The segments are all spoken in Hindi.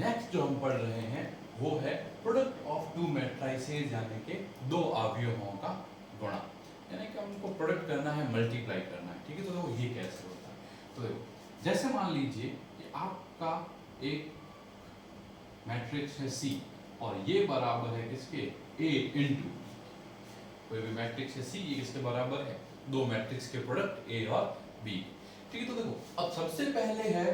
नेक्स्ट जो हम पढ़ रहे हैं वो है प्रोडक्ट ऑफ टू मैट्रिसेस यानी कि दो अवयवों का गुणा, यानी कि हमको प्रोडक्ट करना है, मल्टीप्लाई करना है। ठीक है, तो देखो ये कैसे होता है। तो देखो जैसे मान लीजिए कि आपका एक मैट्रिक्स है C और ये बराबर है किसके, A इंटू कोई भी मैट्रिक्स है C, ये किसके बराबर है, दो मैट्रिक्स के प्रोडक्ट A और B। ठीक है, तो देखो अब सबसे पहले है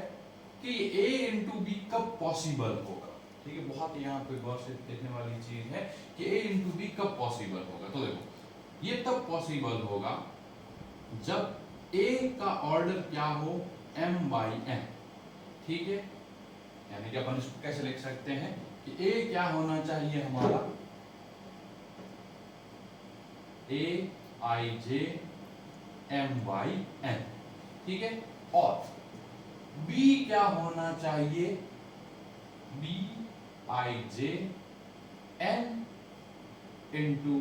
कि A इंटू बी कब पॉसिबल होगा। ठीक है, बहुत यहाँ पे गौर से देखने वाली चीज है कि A इंटू बी कब पॉसिबल होगा। तो देखो ये तब पॉसिबल होगा जब A का ऑर्डर क्या हो, m बाई n। ठीक है, यानी कि अपन इसको कैसे लिख सकते हैं कि A क्या होना चाहिए हमारा, A i j m by n। ठीक है, और B क्या होना चाहिए, B i j n into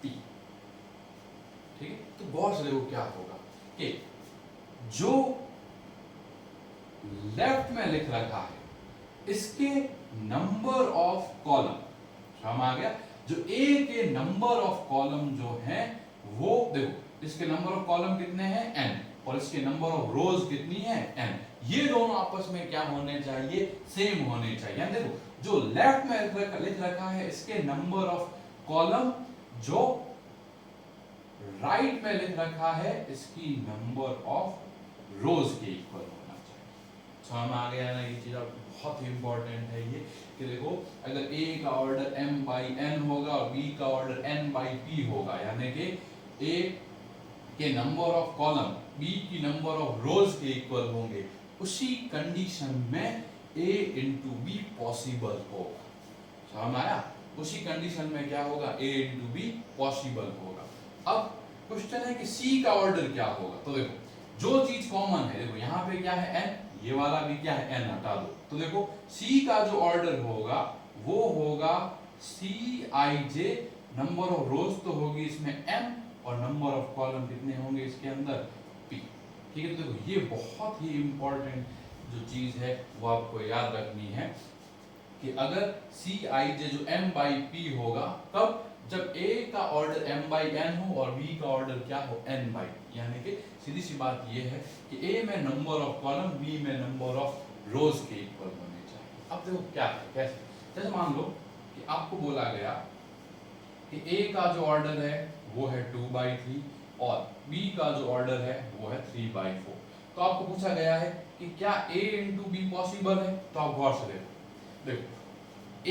P। ठीक है, तो गौर से देखो क्या होगा कि जो लेफ्ट में लिख रखा है इसके नंबर ऑफ कॉलम, समझ आ गया, जो A के नंबर ऑफ कॉलम जो हैं वो देखो, इसके नंबर ऑफ कॉलम कितने हैं n, और इसके नंबर ऑफ रोज कितनी है n। ये दोनों आपस में क्या होने चाहिए, सेम होने चाहिए। यानी देखो जो लेफ्ट में लिख रखा है इसके नंबर ऑफ कॉलम, जो राइट में लिख रखा है इसकी नंबर ऑफ रोज के इक्वल होना चाहिए। समझ में आ गया ना, ये चीज बहुत ही इंपॉर्टेंट है ये कि देखो अगर A का ऑर्डर m बाई n होगा और B का ऑर्डर n बाई p होगा, यानी कि A के नंबर ऑफ कॉलम B की नंबर ऑफ रोज के इक्वल होंगे, उसी कंडीशन में A इंटू बी पॉसिबल होगा। समझ में आया, उसी कंडीशन में क्या होगा, A इंटू बी पॉसिबल होगा। अब क्वेश्चन है कि C का ऑर्डर क्या होगा। तो देखो जो चीज कॉमन है, देखो यहाँ पे क्या है n, ये वाला भी क्या है n, हटा दो। तो देखो C का जो ऑर्डर होगा वो होगा C i j, number of रोज तो होगी इसमें m, और नंबर ऑफ कॉलम कितने होंगे इसके अंदर p। ठीक है, तो देखो ये बहुत ही इंपॉर्टेंट जो चीज है वो आपको याद रखनी है कि अगर C i j जो m बाई p होगा, कब, जब A का ऑर्डर m बाई n हो और B का ऑर्डर क्या हो, n बाई p। यानी कि सीधी सी बात ये है कि A में नंबर ऑफ कॉलम, B में नंबर ऑफ रोज के इक्वल होने चाहिए। अब देखो क्या है, कैसे, जैसे मान लो कि आपको बोला गया कि A का जो ऑर्डर है वो है 2/3 और B का जो ऑर्डर है वो है 3/4। तो आपको पूछा गया है कि क्या A इंटू बी पॉसिबल है। तो आप गौर से देखो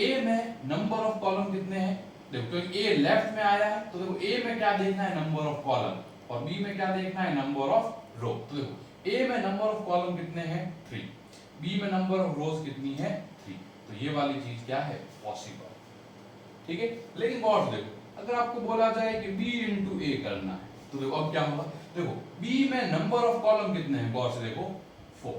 A में नंबर ऑफ कॉलम कितने हैं, देखो क्योंकि A लेफ्ट में आया है तो देखो A में क्या देखना है, नंबर ऑफ कॉलम, और B में क्या देखना है, नंबर ऑफ रो। तो देखो A में नंबर ऑफ कॉलम कितने हैं 3, B में नंबर ऑफ रोज कितनी है 3। तो ये वाली चीज क्या है, पॉसिबल। ठीक है, लेकिन गौर से देखो अगर आपको बोला जाए कि B इंटू A करना है, तो देखो अब क्या होगा, देखो B में नंबर ऑफ कॉलम कितने हैं, गौर से देखो 4,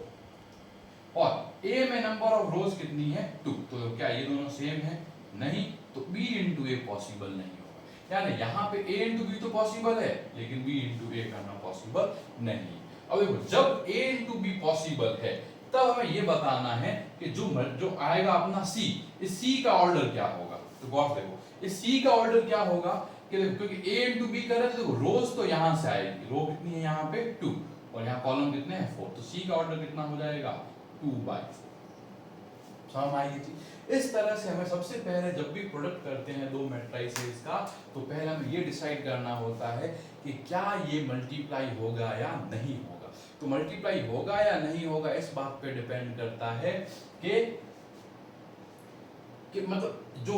और A में नंबर ऑफ रोज कितनी है 2। तो क्या ये दोनों सेम है, नहीं, तो B इंटू ए पॉसिबल नहीं होगा। यानी यहाँ पे A इंटू बी तो पॉसिबल है लेकिन B इंटू ए करना पॉसिबल नहीं। अब देखो जब A इंटू बी पॉसिबल है तब हमें ये बताना है कि जो आएगा अपना C, इस C का ऑर्डर क्या होगा। तो गौर से देखो इस C का ऑर्डर क्या होगा कि देखो क्योंकि A इंटू बी कर रहे थे, देखो रोज तो यहाँ से आएगी, रो कितनी है यहाँ पे 2 और यहाँ कॉलम कितने हैं 4, तो C का ऑर्डर कितना हो जाएगा 2/4। समझ आएगी थी। इस तरह से हमें सबसे पहले जब भी प्रोडक्ट करते हैं दो मैट्रिसेस का, तो पहले हमें ये डिसाइड करना होता है कि क्या ये मल्टीप्लाई होगा या नहीं होगा। तो मल्टीप्लाई होगा या नहीं होगा इस बात पे डिपेंड करता है कि मतलब जो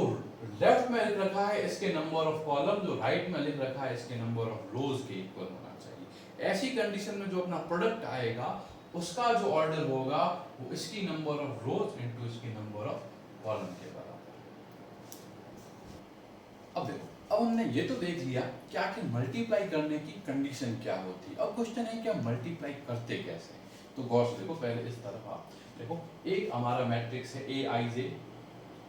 लेफ्ट में लिख रखा है इसके नंबर ऑफ कॉलम, जो राइट में लिख रखा है इसके नंबर ऑफ रोज के इक्वल होना चाहिए। ऐसी कंडीशन में जो अपना प्रोडक्ट आएगा उसका जो ऑर्डर होगा वो इसकी नंबर ऑफ रोज इनटू इसकी नंबर ऑफ कॉलम के बराबर। अब देखो अब हमने ये तो देख लिया कि आखिर मल्टीप्लाई करने की कंडीशन क्या होती है। अब क्वेश्चन है कि हम मल्टीप्लाई करते कैसे। तो गौर से देखो, पहले इस तरफ आप देखो, एक हमारा मैट्रिक्स है A i j,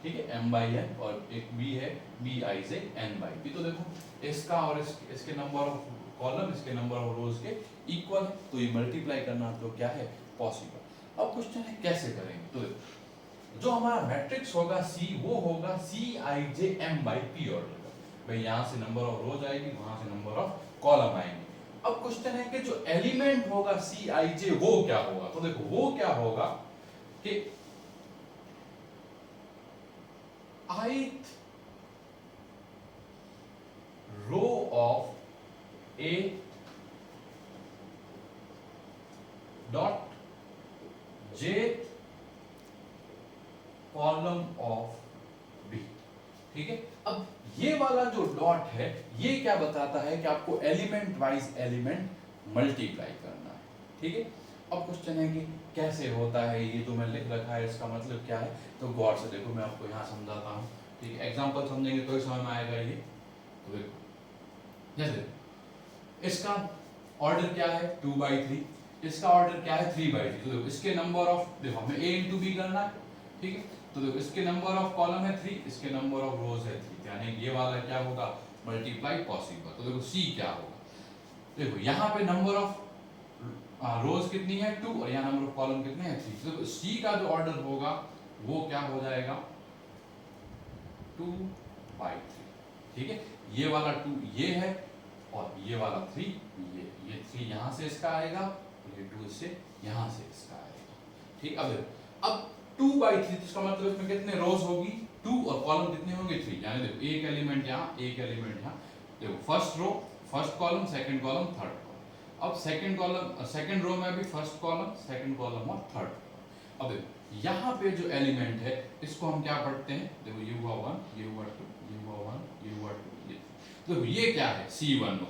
ठीक है, m बाई n, और एक B है B i j n by p। तो देखो इसका और इसके नंबर ऑफ कॉलम, इसके नंबर ऑफ रोज के इक्वल है, तो ये मल्टीप्लाई करना तो क्या है, पॉसिबल। अब क्वेश्चन है कैसे करेंगे। तो देखो जो हमारा मैट्रिक्स होगा सी वो होगा सी आई जे एम बाई पी ऑर्डर का। भाई यहाँ से नंबर ऑफ रोज आएगी, वहां से नंबर ऑफ कॉलम आएंगे। अब क्वेश्चन है कि जो एलिमेंट होगा सी आई जे वो क्या होगा। तो देखो वो क्या होगा कि ith row of A dot jth column of B. ठीक है, अब ये वाला जो डॉट है ये क्या बताता है कि आपको एलिमेंट वाइज एलिमेंट मल्टीप्लाई करना है। ठीक है, अब क्वेश्चन है कि कैसे होता है, ये तो मैं लिख रखा है, इसका मतलब क्या है। तो गौर से देखो, मैं आपको यहाँ समझाता हूँ। ठीक है, एग्जांपल समझेंगे तो ही समझ में आएगा ये। तो देखो जैसे इसका ऑर्डर क्या है 2/3, इसका ऑर्डर क्या है 3/3। तो देखो इसके नंबर ऑफ, देखो हमें a इंटू बी करना है। ठीक है, तो देखो इसके नंबर ऑफ कॉलम है 3, इसके नंबर ऑफ रोज है 3, यानी ये वाला क्या होगा मल्टीप्लाई पॉसिबल। तो देखो c क्या होगा, देखो यहाँ पे नंबर ऑफ रोज कितनी है 2 और यहाँ नंबर ऑफ कॉलम कितने हैं 3। तो c का जो ऑर्डर होगा वो क्या हो जाएगा 2/3। ठीक है, ये वाला 2 ये है और ये वाला 3 ये 3 यहाँ से इसका आएगा, ये 2 इससे यहाँ से इसका आएगा। ठीक, अब 2/3 इसका मतलब इसमें कितने रोज होगी 2 और कॉलम कितने होंगे 3, यानी देखो एक एलिमेंट यहाँ एक एलिमेंट यहाँ। देखो first row first column second column third column. अब सेकंड कॉलम सेकंड रो में भी फर्स्ट कॉलम सेकंड कॉलम और थर्ड कॉलम। अब देखो यहाँ पे जो एलिमेंट है इसको हम क्या पढ़ते हैं, देखो ये हुआ 1 ये हुआ 2 ये हुआ 1 ये हुआ 2 ये। देखो ये क्या है C11।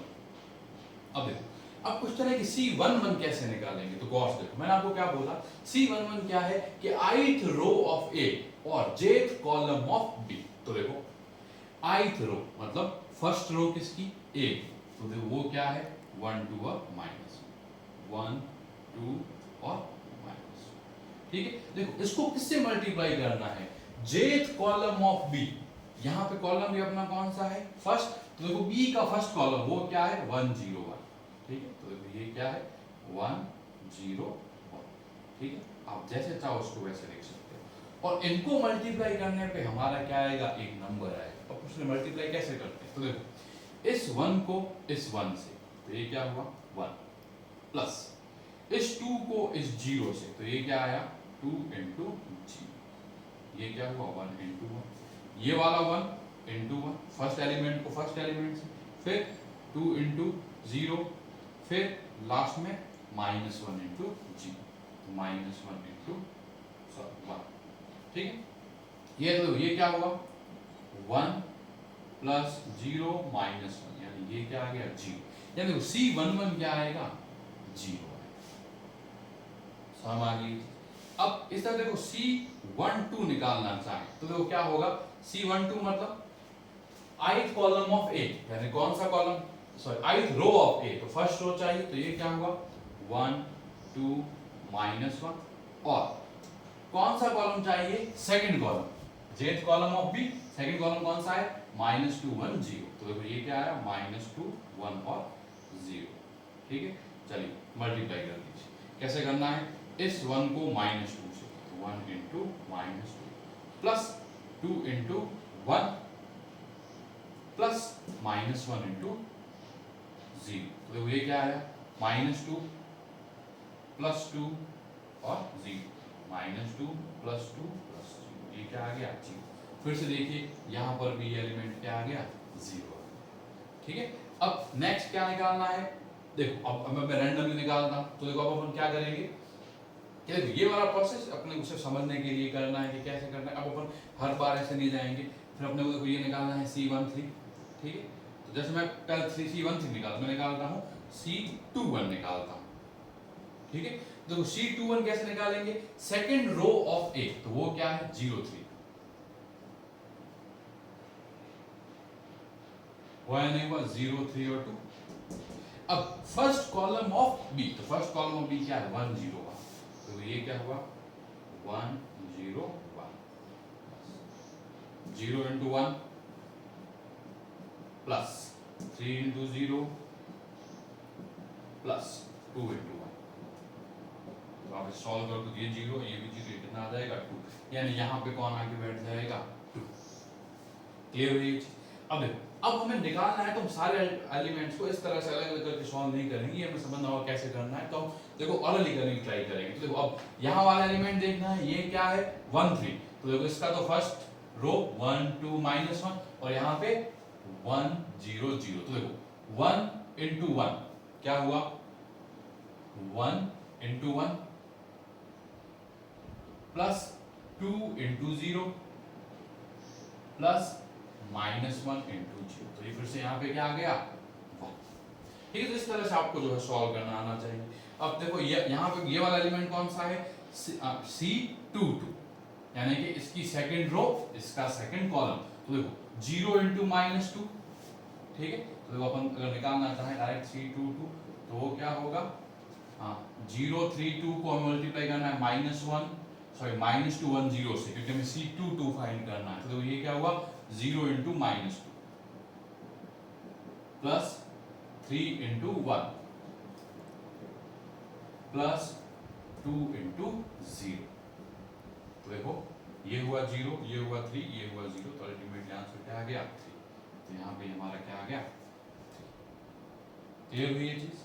अब देखो अब क्वेश्चन है कि C11 कैसे निकालेंगे। तो गौर से देखो, मैंने आपको क्या बोला, C11 क्या है कि ith रो ऑफ A और jth कॉलम ऑफ B। तो देखो ith रो मतलब फर्स्ट रो किसकी A, तो देखो वो क्या है 1 2 और माइनस 1 2 और माइनस। ठीक है, देखो इसको किससे मल्टीप्लाई करना है jth कॉलम ऑफ B। यहाँ पे कॉलम भी अपना कौन सा है फर्स्ट, तो देखो B का फर्स्ट कॉलम वो क्या है 1 0 1। ठीक है, तो देखो ये क्या है 1 0 1। ठीक है, आप जैसे चाहो उसको वैसे लिख सकते हो और इनको मल्टीप्लाई करने पे हमारा क्या आएगा एक नंबर आएगा। अब उसमें मल्टीप्लाई कैसे करते हैं, तो देखो इस 1 को इस 1 से, तो ये क्या हुआ 1 प्लस इस 2 को इस 0 से, तो ये क्या आया 2 इंटू 0, ये क्या हुआ 1 इंटू 1, ये वाला 1 इंटू 1 फर्स्ट एलिमेंट को फर्स्ट एलिमेंट से, फिर 2 इंटू 0, फिर लास्ट में -1 इंटू 0, तो -1 इंटू 1। ठीक है, ये तो ये क्या हुआ 1 प्लस 0 -1, यानी ये क्या आ गया 0, यानी देखो C11 क्या आएगा 0 आएगा। समझ आ गई। अब इस तरह देखो C12 निकालना चाहे तो देखो क्या होगा C12 मतलब ith कॉलम ऑफ A, यानी कौन सा column sorry ith row of A, तो फर्स्ट रो चाहिए, तो ये क्या हुआ 1 2 -1 और कौन सा कॉलम चाहिए second column jth column of B, second column कौन सा है -2 1 0, तो देखो ये क्या आया -2 1 और 0। ठीक है, चलिए मल्टीप्लाई कर दीजिए। कैसे करना है, इस 1 को -2 से, 1 into -2 plus 2 into 1 plus -1 into 0, तो देखो ये क्या आया -2 प्लस 2 और 0, -2 प्लस 2 प्लस 0, ये क्या आ गया 0। फिर से देखिए यहाँ पर भी एलिमेंट क्या आ गया 0। ठीक है, अब नेक्स्ट क्या निकालना है, देखो अब मैं रैंडमली निकालता हूँ, तो देखो अब अपन क्या करेंगे, देखो ये वाला प्रोसेस अपने उसे समझने के लिए करना है कि कैसे करना है। अब अपन हर बार ऐसे नहीं जाएंगे, फिर अपने को देखो ये निकालना है C13। ठीक है, तो जैसे मैं पहले C13 निकालता, मैं निकालता हूँ C21 निकालता हूँ। ठीक है, देखो C21 कैसे निकालेंगे, सेकंड रो ऑफ A, तो वो क्या है 03, हुआ या नहीं हुआ 0 3 और 2। अब फर्स्ट कॉलम ऑफ B, तो फर्स्ट कॉलम ऑफ B क्या है 1 0 1, तो ये क्या हुआ 1 0 1, 0 into 1 plus 3 into 0 plus 2 into 1, तो आप आप सॉल्व करो तो ये 0, ये भी 0, कितना आ जाएगा 2, यानी यहाँ पे कौन आके बैठ जाएगा 2। क्लियर हुई ये चीज? अब देखो, अब हमें निकालना है, तो हम सारे एलिमेंट्स को इस तरह से अलग अलग करके सॉल्व नहीं करेंगे, ये हमें समझना होगा कैसे करना है। तो देखो अलग करने की ट्राई करेंगे। तो देखो अब यहाँ वाला एलिमेंट देखना है, ये क्या है 1 3, तो देखो इसका तो फर्स्ट रो 1 2 -1 और यहाँ पे 1 0 0, तो देखो 1 into 1 क्या हुआ 1 into 1 plus 2 into 0 plus -1 into 0, तो ये फिर से यहाँ पे क्या आ गया 1। ठीक है, तो इस तरह से आपको जो है सॉल्व करना आना चाहिए। अब देखो ये यहाँ पे ये वाला एलिमेंट कौन सा है C2 2, यानी कि इसकी सेकंड रो, इसका सेकंड कॉलम, तो देखो 0 into -2, ठीक है। तो देखो अपन अगर निकालना चाहें डायरेक्ट C2 2, तो वो क्या होगा, हाँ 0 3 2 को हम मल्टीप्लाई करना है -1 सॉरी -2 1 0 से, क्योंकि हमें C2 2 फाइंड करना है। तो देखो ये क्या हुआ 0 into -2 plus 3 into 1 plus 2 into 0, तो देखो ये हुआ 0, ये हुआ 3, ये हुआ 0, तो अल्टीमेटली आंसर क्या आ गया 3। तो यहाँ पे हमारा क्या आ गया 3। क्लियर हुई ये चीज?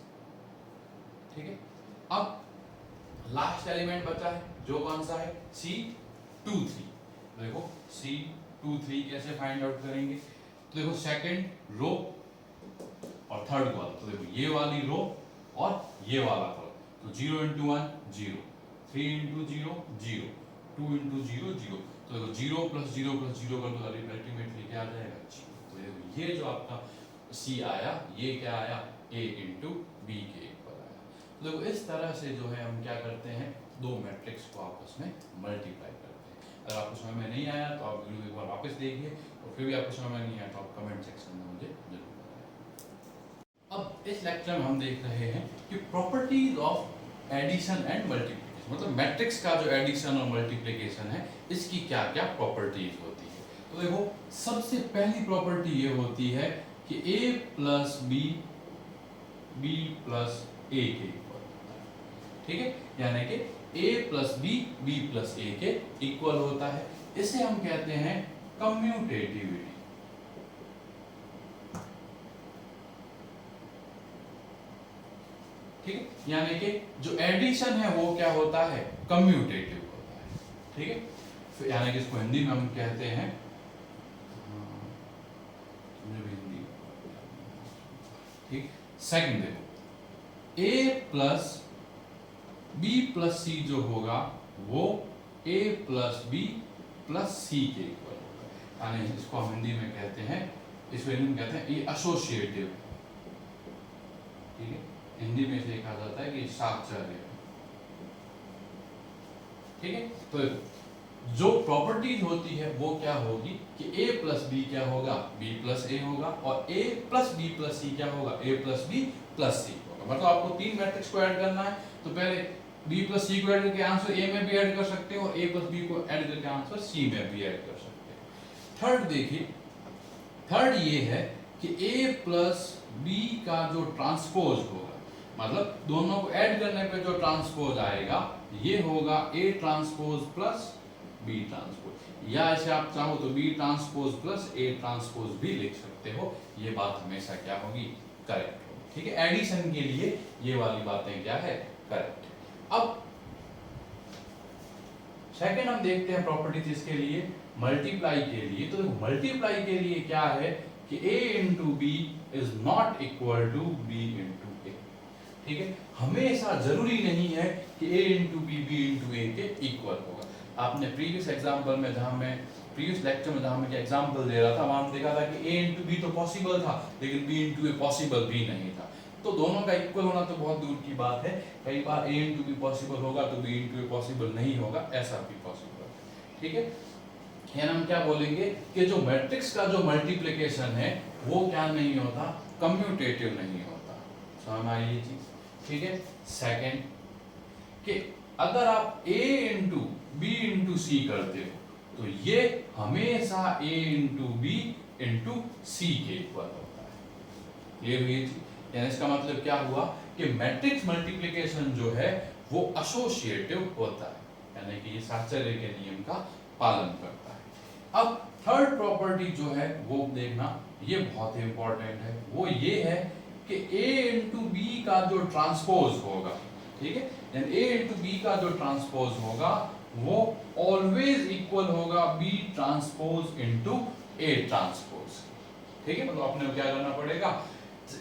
ठीक है। अब लास्ट एलिमेंट बचा है जो कौन सा है C2 3। देखो C2 3 कैसे फाइंड आउट करेंगे, तो देखो सेकंड रो और थर्ड कॉलम, तो देखो ये वाली रो और ये वाला कॉलम, तो 0 into 1 0, 3 into 0 0, 2 into 0 0, तो देखो 0 plus 0 plus 0 कर दो, अल्टीमेटली क्या आ जाएगा 0। तो देखो ये जो आपका C आया, ये क्या आया A into B के इक्वल आया। तो देखो इस तरह से जो है हम क्या करते हैं, दो मैट्रिक्स को आपस में मल्टीप्लाई करते हैं। अगर आपको समझ में नहीं आया तो आप वीडियो एक बार वापस देखिए, और फिर भी आपको समझ में नहीं आया तो आप कमेंट सेक्शन में मुझे जरूर बताएं। अब इस लेक्चर में हम देख रहे हैं कि properties of addition and multiplication, मतलब मैट्रिक्स का जो एडिशन और मल्टीप्लिकेशन है इसकी क्या क्या प्रॉपर्टीज होती है। तो देखो सबसे पहली प्रॉपर्टी ये होती है कि a plus B b plus a के इक्वल होता है। ठीक है, यानी कि a plus B b plus a के इक्वल होता है। इसे हम कहते हैं कम्यूटेटिविटी। ठीक है, यानी कि जो एडिशन है वो क्या होता है कम्यूटेटिव होता है। ठीक है, यानी कि इसको हिंदी में हम कहते हैं, ठीक, सेकंड देखो a प्लस बी प्लस सी जो होगा वो a प्लस बी प्लस सी के इक्वल होगा, यानी इसको हम हिंदी में कहते हैं, इसको हिंदी में कहते हैं ये एसोसिएटिव। ठीक है, हिंदी में इसे कहा जाता है कि साक्ष्य। ठीक है, तो जो प्रॉपर्टीज होती है वो क्या होगी कि a प्लस बी क्या होगा b प्लस a होगा, और a plus b plus c क्या होगा a plus b plus c होगा। मतलब आपको तीन मैट्रिक्स को ऐड करना है, तो पहले b प्लस c को ऐड करके आंसर a में भी ऐड कर सकते हो, और a प्लस b को ऐड करके आंसर c में भी ऐड कर सकते हो। थर्ड देखिए, थर्ड ये है कि a प्लस b का जो ट्रांसपोज होगा, मतलब दोनों को ऐड करने पे जो ट्रांसपोज आएगा ये होगा a transpose plus b transpose, या ऐसे आप चाहो तो b transpose plus a transpose भी लिख सकते हो। ये बात हमेशा क्या होगी करेक्ट होगी। ठीक है, एडिशन के लिए ये वाली बातें क्या है करेक्ट। अब सेकंड हम देखते हैं प्रॉपर्टीज इसके लिए मल्टीप्लाई के लिए। तो मल्टीप्लाई के लिए क्या है कि a into B is not equal to B into A. ठीक है, हमेशा जरूरी नहीं है कि a into B B into A के इक्वल होगा। आपने प्रीवियस एग्जाम्पल में जहां मैं प्रीवियस लेक्चर में जहां मैं एग्जाम्पल दे रहा था वहां देखा था कि a इंटू बी तो पॉसिबल था, लेकिन b इंटू ए पॉसिबल भी नहीं था। तो दोनों का इक्वल होना तो बहुत दूर की बात है, कई बार a इंटू बी पॉसिबल होगा तो b इंटू ए पॉसिबल नहीं होगा, ऐसा भी पॉसिबल है। ठीक है, यानी हम क्या बोलेंगे कि जो मैट्रिक्स का जो मल्टीप्लिकेशन है वो क्या नहीं होता कम्यूटेटिव नहीं होता। समझ में आई ये चीज? ठीक है, सेकंड कि अगर आप a इंटू बी इंटू सी करते हो तो ये हमेशा a इंटू बी इंटू सी के इक्वल होता है। क्लियर हुई चीज? यानी इसका मतलब क्या हुआ कि मैट्रिक्स मल्टीप्लिकेशन जो है वो एसोसिएटिव होता है, यानी कि ये साहचर्य के नियम का पालन करता है। अब थर्ड प्रॉपर्टी जो है वो देखना, ये बहुत ही इंपॉर्टेंट है, वो ये है कि A इंटू बी का जो ट्रांसपोज होगा, ठीक है, यानी A इंटू बी का जो ट्रांसपोज होगा वो ऑलवेज इक्वल होगा B transpose into A transpose, ठीक है। मतलब आपने क्या करना पड़ेगा,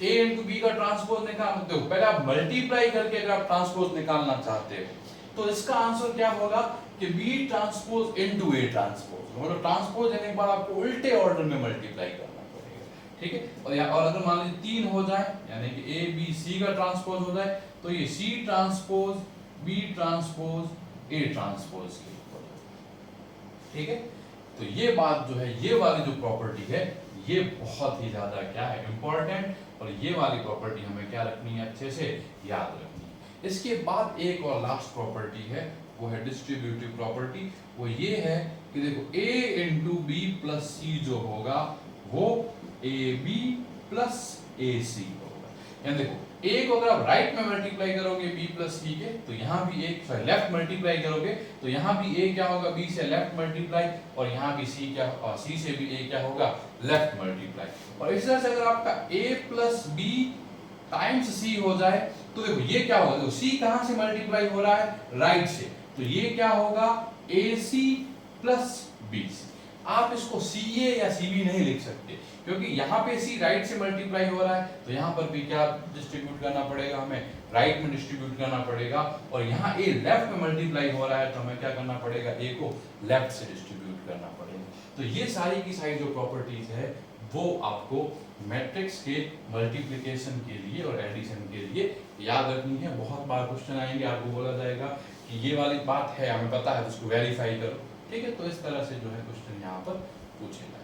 A इंटू बी का ट्रांसपोज निकालना, तो पहले आप मल्टीप्लाई करके अगर आप ट्रांसपोज निकालना चाहते हो तो इसका आंसर क्या होगा कि B transpose into A transpose, मतलब ट्रांसपोज लेने के बाद आपको उल्टे ऑर्डर में मल्टीप्लाई करना पड़ेगा, ठीक है। और अगर मान लीजिए 3 हो जाए, यानी कि A B C का ट्रांसपोज हो जाए, तो ये C transpose B transpose A transpose के इक्वल होगा, ठीक है। तो ये बात जो है, ये वाली जो प्रॉपर्टी है, ये बहुत ही ज्यादा क्या है, इंपॉर्टेंट, और ये वाली प्रॉपर्टी हमें क्या रखनी है, अच्छे से याद रखनी है। इसके बाद एक और लास्ट प्रॉपर्टी है, वो है डिस्ट्रीब्यूटिव प्रॉपर्टी। वो ये है कि देखो A इंटू बी प्लस सी जो होगा वो AB प्लस AC होगा, यानी देखो A को अगर आप राइट में मल्टीप्लाई करोगे B प्लस C के, तो यहाँ भी एक लेफ्ट मल्टीप्लाई करोगे तो यहाँ भी A क्या होगा, B से लेफ्ट मल्टीप्लाई, और यहाँ भी C क्या, C से भी A क्या होगा, लेफ्ट मल्टीप्लाई। और इस तरह से अगर आपका A plus B times C हो जाए तो देखो ये क्या होगा, देखो C कहाँ से मल्टीप्लाई हो रहा है, राइट से, तो ये क्या होगा AC प्लस BC। आप इसको CA या CB नहीं लिख सकते, क्योंकि यहाँ पे C राइट से मल्टीप्लाई हो रहा है, तो यहाँ पर भी क्या डिस्ट्रीब्यूट करना पड़ेगा, हमें राइट में डिस्ट्रीब्यूट करना पड़ेगा, और यहाँ A लेफ्ट में मल्टीप्लाई हो रहा है, तो हमें क्या करना पड़ेगा, A को लेफ्ट से डिस्ट्रीब्यूट करना पड़ेगा। तो ये सारी की सारी जो प्रॉपर्टीज है वो आपको मैट्रिक्स के मल्टीप्लिकेशन के लिए और एडिशन के लिए याद रखनी है। बहुत बार क्वेश्चन आएंगे, आपको बोला जाएगा कि ये वाली बात है, हमें पता है, तो उसको वेरीफाई करो, ठीक है। तो इस तरह से जो है क्वेश्चन यहाँ पर पूछेगा।